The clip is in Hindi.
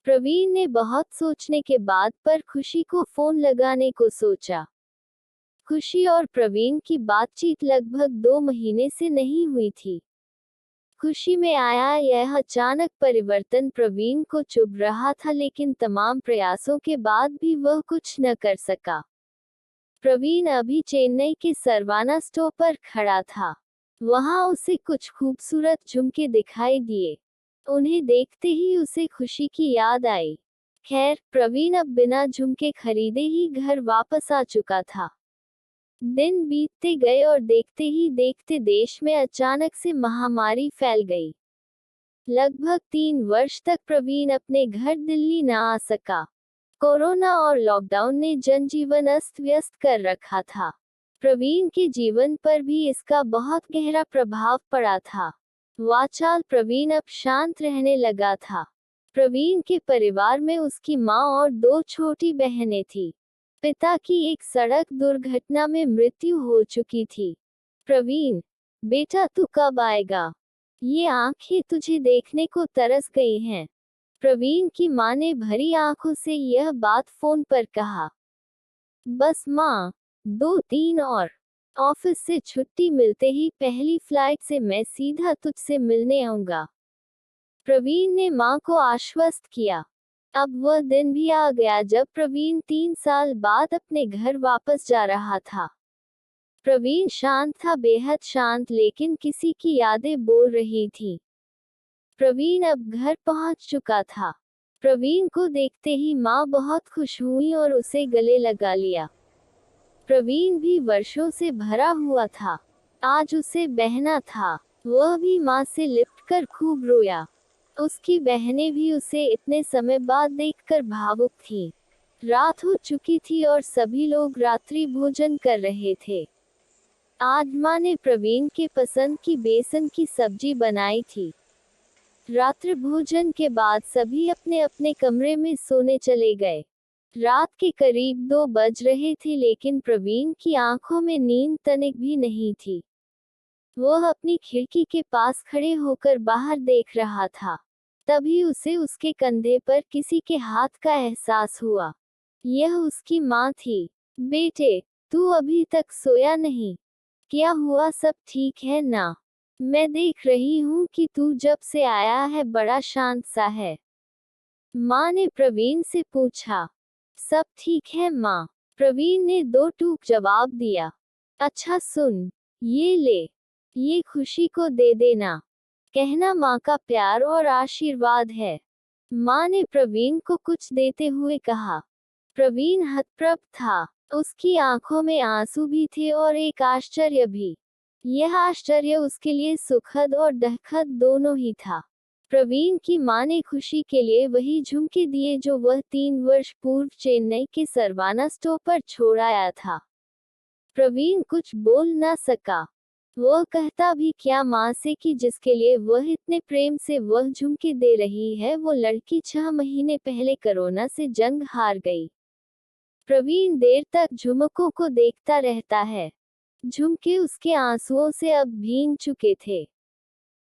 प्रवीण ने बहुत सोचने के बाद पर खुशी को फोन लगाने को सोचा। खुशी और प्रवीण की बातचीत लगभग 2 महीने से नहीं हुई थी। खुशी में आया यह अचानक परिवर्तन प्रवीण को चुभ रहा था, लेकिन तमाम प्रयासों के बाद भी वह कुछ न कर सका। प्रवीण अभी चेन्नई के सरवाना स्टॉप पर खड़ा था। वहां उसे कुछ खूबसूरत झुमके दिखाई दिए। उन्हें देखते ही उसे खुशी की याद आई। खैर, प्रवीण अब बिना झुमके खरीदे ही घर वापस आ चुका था। दिन बीतते गए और देखते ही देखते देश में अचानक से महामारी फैल गई। लगभग 3 वर्ष तक प्रवीण अपने घर दिल्ली न आ सका। कोरोना और लॉकडाउन ने जनजीवन अस्त व्यस्त कर रखा था। प्रवीण के जीवन पर भी इसका बहुत गहरा प्रभाव पड़ा था। वाचाल प्रवीण अब शांत रहने लगा था। प्रवीण के परिवार में उसकी माँ और 2 छोटी बहनें थीं। पिता की एक सड़क दुर्घटना में मृत्यु हो चुकी थी। प्रवीण, बेटा तू कब आएगा? ये आंखें तुझे देखने को तरस गई हैं। प्रवीण की माँ ने भरी आंखों से यह बात फोन पर कहा। बस माँ, 2-3 और। ऑफिस से छुट्टी मिलते ही पहली फ्लाइट से मैं सीधा तुझसे मिलने आऊंगा। प्रवीण ने माँ को आश्वस्त किया। अब वह दिन भी आ गया जब प्रवीण 3 साल बाद अपने घर वापस जा रहा था। प्रवीण शांत था, बेहद शांत, लेकिन किसी की यादें बोल रही थी। प्रवीण अब घर पहुंच चुका था। प्रवीण को देखते ही माँ बहुत खुश हुई और उसे गले लगा लिया। प्रवीण भी वर्षों से भरा हुआ था। आज उसे बहना था। वह भी माँ से लिपटकर खूब रोया। उसकी बहनें भी उसे इतने समय बाद देखकर भावुक थीं। रात हो चुकी थी और सभी लोग रात्रि भोजन कर रहे थे। आज माँ ने प्रवीण के पसंद की बेसन की सब्जी बनाई थी। रात्रि भोजन के बाद सभी अपने अपने कमरे में सोने चले गए। रात के करीब 2 बज रहे थे, लेकिन प्रवीण की आंखों में नींद तनिक भी नहीं थी। वह अपनी खिड़की के पास खड़े होकर बाहर देख रहा था। तभी उसे उसके कंधे पर किसी के हाथ का एहसास हुआ। यह उसकी माँ थी। बेटे, तू अभी तक सोया नहीं? क्या हुआ, सब ठीक है ना? मैं देख रही हूँ कि तू जब से आया है बड़ा शांत सा है। माँ ने प्रवीण से पूछा। सब ठीक है माँ, प्रवीण ने 2 टूक जवाब दिया। अच्छा सुन, ये ले, ये खुशी को दे देना। कहना माँ का प्यार और आशीर्वाद है। माँ ने प्रवीण को कुछ देते हुए कहा। प्रवीण हतप्रभ था। उसकी आंखों में आंसू भी थे और एक आश्चर्य भी। यह आश्चर्य उसके लिए सुखद और दुखद दोनों ही था। प्रवीण की माँ ने खुशी के लिए वही झुमके दिए जो वह 3 वर्ष पूर्व चेन्नई के सरवाना स्टॉप पर छोड़ आया था। प्रवीण कुछ बोल न सका। वह कहता भी क्या माँ से कि जिसके लिए वह इतने प्रेम से वह झुमके दे रही है, वो लड़की 6 महीने पहले कोरोना से जंग हार गई। प्रवीण देर तक झुमकों को देखता रहता है। झुमके उसके आंसुओं से अब भीग चुके थे।